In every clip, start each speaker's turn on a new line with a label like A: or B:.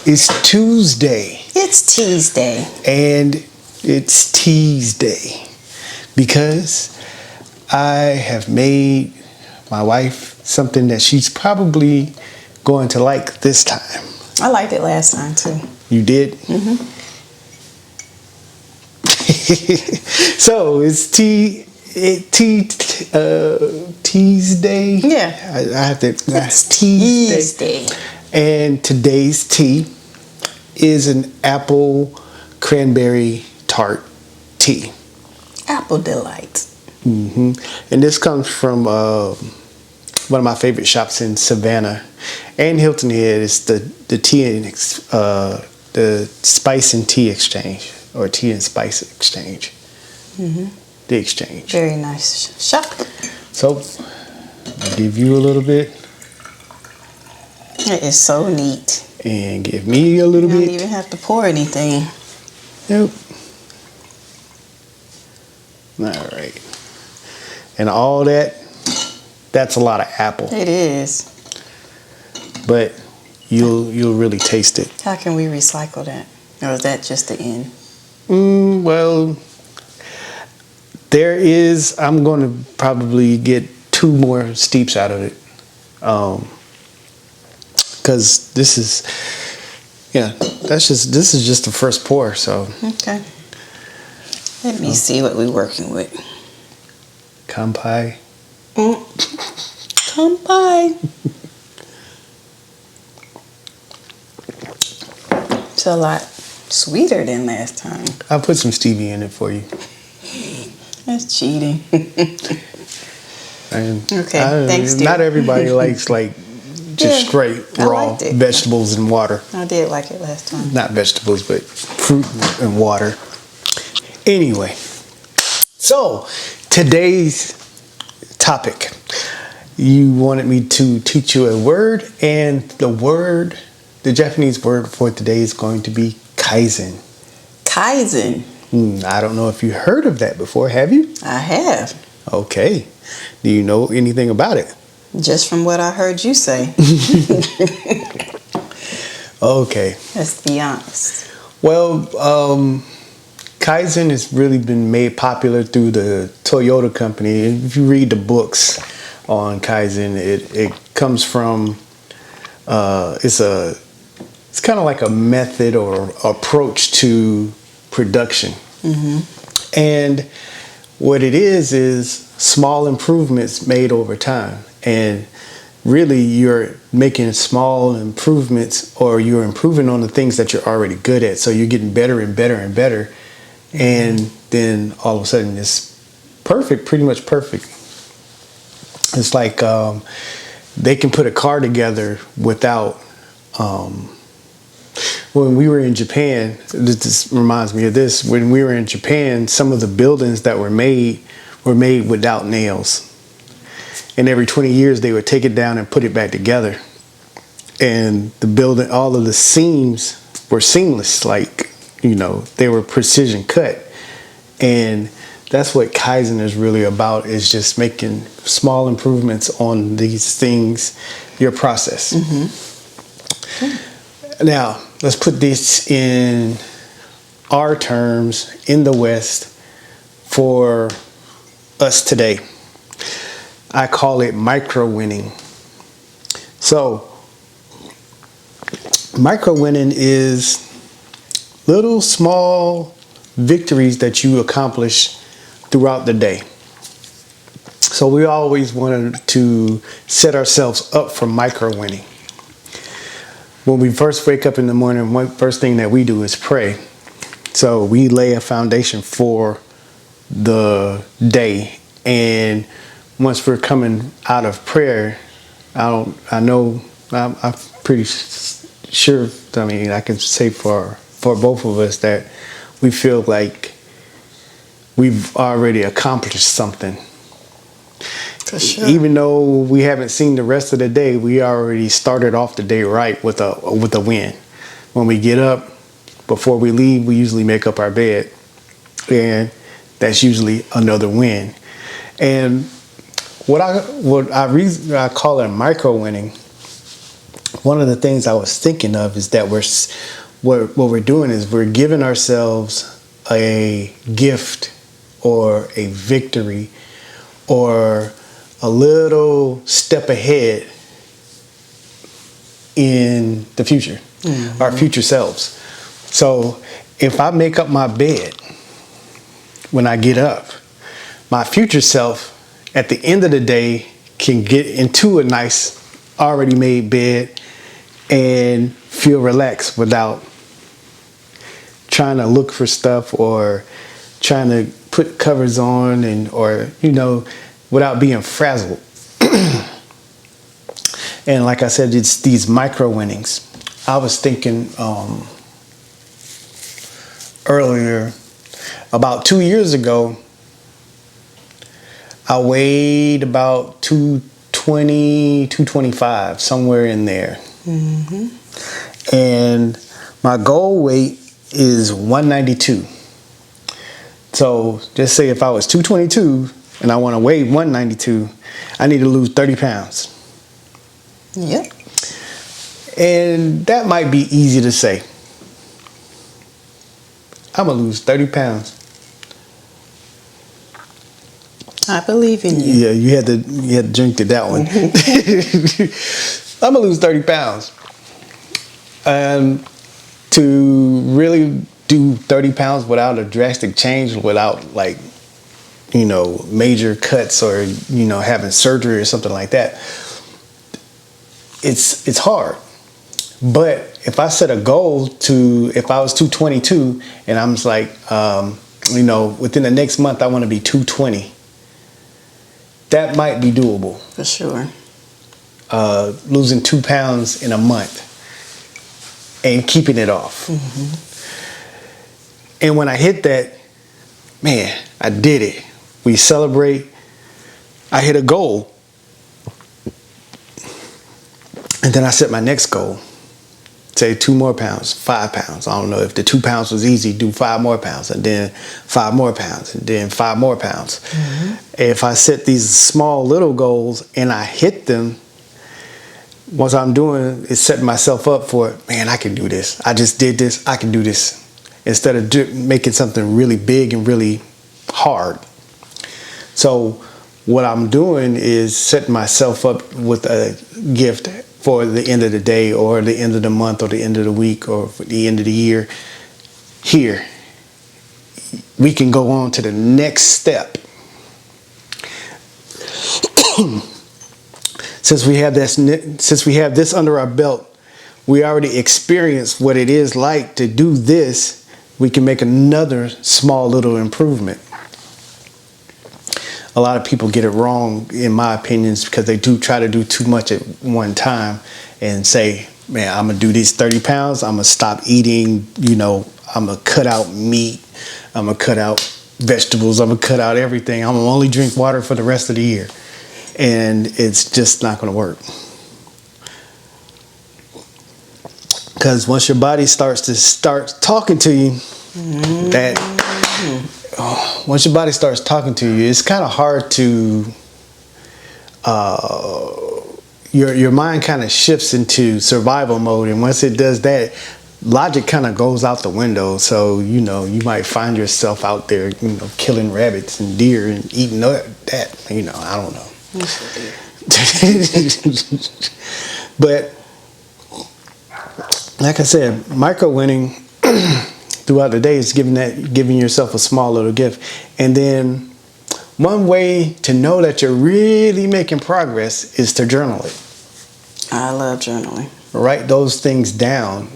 A: It's Tuesday.
B: It's Tuesday.
A: And it's Tease Day because I have made my wife something that she's probably going to like this time.
B: I liked it last time too.
A: You did?
B: Mm-hmm.
A: So it's Tease Day.
B: Yeah.
A: I have to.
B: It's
A: Tease Day. And today's tea is an apple cranberry tart tea.
B: Apple Delight.
A: And this comes from one of my favorite shops in Savannah and Hilton Head. It's the tea and the Spice and Tea Exchange, or Tea and Spice Exchange. The exchange.
B: Very nice shop.
A: So I'll give you a little bit.
B: It is so neat.
A: And give me a little
B: You
A: bit.
B: don't even have to pour anything.
A: Nope. All right. And all that's a lot of apple.
B: It is.
A: But you'll really taste it.
B: How can we recycle that? Or is that just the end?
A: Well, I'm going to probably get 2 more steeps out of it. Because this is just the first pour, so.
B: Okay. Let me see what we're working with.
A: Kampai.
B: Kampai. It's a lot sweeter than last time.
A: I'll put some stevia in it for you.
B: That's cheating.
A: And
B: Okay, thanks, dear.
A: Not everybody likes just straight
B: I
A: raw
B: liked it.
A: vegetables and water.
B: I did like it last time.
A: Not vegetables, but fruit and water. Anyway, so today's topic, you wanted me to teach you a word, and the Japanese word for today is going to be kaizen.
B: Kaizen.
A: I don't know if you heard of that before, have you?
B: I have.
A: Okay. Do you know anything about it?
B: Just from what I heard you say.
A: Okay.
B: Let's be honest.
A: Well, Kaizen has really been made popular through the Toyota company. If you read the books on Kaizen, it comes from it's kind of like a method or approach to production. And what it is small improvements made over time. And really you're making small improvements, or you're improving on the things that you're already good at. So you're getting better and better and better. And then all of a sudden it's perfect, pretty much perfect. It's like they can put a car together without, when we were in Japan, this reminds me of this, when we were in Japan, some of the buildings that were made without nails. And every 20 years they would take it down and put it back together. And the building, all of the seams were seamless, they were precision cut. And that's what Kaizen is really about, is just making small improvements on these things, your process. Now, let's put this in our terms in the West for us today. I call it micro winning. So, micro winning is little small victories that you accomplish throughout the day. So we always wanted to set ourselves up for micro winning. When we first wake up in the morning, first thing that we do is pray. So we lay a foundation for the day. And once we're coming out of prayer, I'm pretty sure, I can say for both of us that we feel like we've already accomplished something.
B: For sure.
A: Even though we haven't seen the rest of the day, we already started off the day right with a win. When we get up, before we leave, we usually make up our bed, and that's usually another win. And what I call it micro winning one of the things I was thinking of is that what we're doing is we're giving ourselves a gift or a victory or a little step ahead in the future, our future selves. So if I make up my bed when I get up, my future self at the end of the day can get into a nice already made bed and feel relaxed without trying to look for stuff or trying to put covers on or without being frazzled. And like I said, it's these micro winnings. I was thinking earlier, about 2 years ago, I weighed about 220, 225, somewhere in there. And my goal weight is 192. So just say if I was 222 and I want to weigh 192, I need to lose 30 pounds.
B: Yep.
A: And that might be easy to say. I'm going to lose 30 pounds.
B: I believe in you.
A: Yeah, you had to drink to that one. I'm going to lose 30 pounds. To really do 30 pounds without a drastic change, without major cuts or, having surgery or something like that, it's hard. But if I set a goal if I was 222 and I'm just like, within the next month I want to be 220, that might be doable.
B: For sure.
A: Losing 2 pounds in a month and keeping it off. And when I hit that, man, I did it. We celebrate. I hit a goal. And then I set my next goal. Say 2 more pounds, 5 pounds. I don't know if the 2 pounds was easy, do 5 more pounds, and then 5 more pounds, and then 5 more pounds. If I set these small little goals and I hit them, what I'm doing is setting myself up for, man, I can do this. I just did this. I can do this. Instead of making something really big and really hard. So what I'm doing is setting myself up with a gift for the end of the day or the end of the month or the end of the week or for the end of the year. Here, we can go on to the next step. Since we have this under our belt, we already experienced what it is like to do this. We can make another small little improvement. A lot of people get it wrong, in my opinions, because they do try to do too much at one time and say, man, I'm going to do these 30 pounds. I'm going to stop eating, I'm going to cut out meat. I'm going to cut out vegetables. I'm going to cut out everything. I'm going to only drink water for the rest of the year. And it's just not going to work. Because once your body starts talking to you, once your body starts talking to you, it's kind of hard to, your mind kind of shifts into survival mode. And once it does that, logic kind of goes out the window. So, you might find yourself out there, killing rabbits and deer and eating that, I don't know. But like I said, micro winning throughout the day is giving yourself a small little gift. And then one way to know that you're really making progress is to journal it.
B: I love journaling.
A: Write those things down.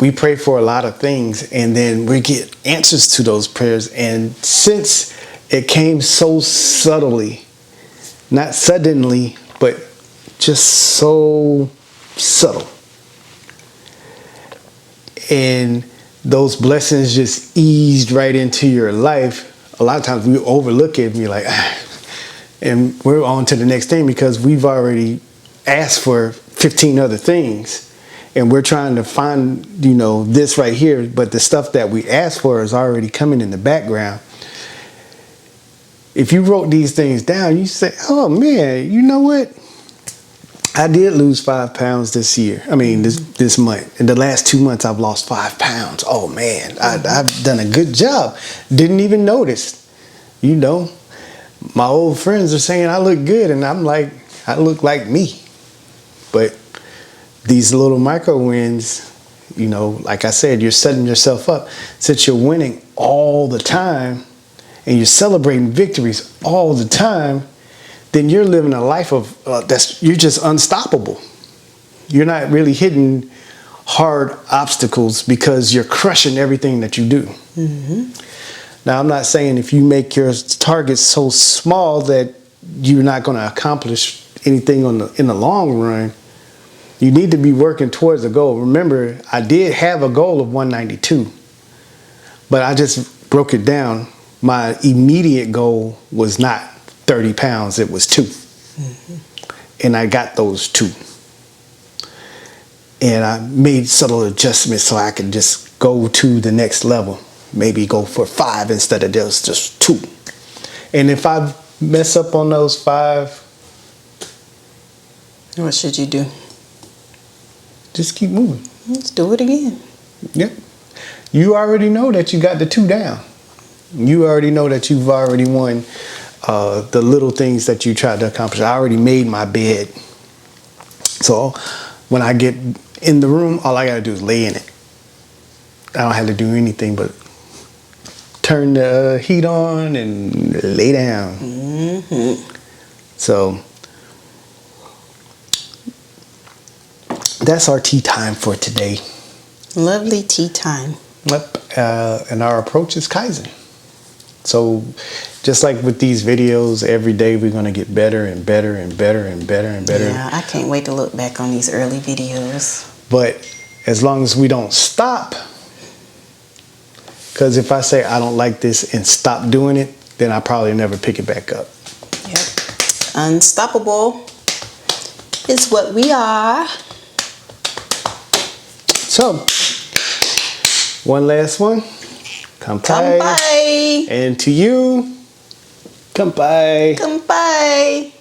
A: We pray for a lot of things and then we get answers to those prayers. And since it came so subtly, not suddenly, but just so subtle. And those blessings just eased right into your life. A lot of times we overlook it and be like, and we're on to the next thing because we've already asked for 15 other things. And we're trying to find, this right here. But the stuff that we asked for is already coming in the background. If you wrote these things down, you say, oh man, you know what? I did lose 5 pounds this year. I mean, this month. In the last 2 months, I've lost 5 pounds. Oh man, I've done a good job. Didn't even notice. You know, my old friends are saying I look good, and I'm like, I look like me. But these little micro wins, you know, like I said, you're setting yourself up. Since you're winning all the time, and you're celebrating victories all the time, then you're living a life of you're just unstoppable. You're not really hitting hard obstacles because you're crushing everything that you do. Mm-hmm. Now, I'm not saying if you make your targets so small that you're not going to accomplish anything in the long run. You need to be working towards a goal. Remember, I did have a goal of 192, but I just broke it down. My immediate goal was not 30 pounds, it was 2. Mm-hmm. And I got those 2. And I made subtle adjustments so I could just go to the next level. Maybe go for 5 instead of just 2. And if I mess up on those 5,
B: what should you do?
A: just keep moving.
B: Let's do it again.
A: Yep. You already know that you got the 2 down. You already know that you've already won the little things that you tried to accomplish. I already made my bed. So when I get in the room, all I got to do is lay in it. I don't have to do anything but turn the heat on and lay down. Mm-hmm. So that's our tea time for today.
B: Lovely tea time.
A: Yep. And our approach is Kaizen. So just like with these videos, every day we're going to get better and better and better and better and better.
B: Yeah, I can't wait to look back on these early videos.
A: But as long as we don't stop, because if I say I don't like this and stop doing it, then I probably never pick it back up.
B: Yep. Unstoppable is what we are.
A: So, one last one. Kampai.
B: Kampai.
A: And to you, kampai.
B: Kampai.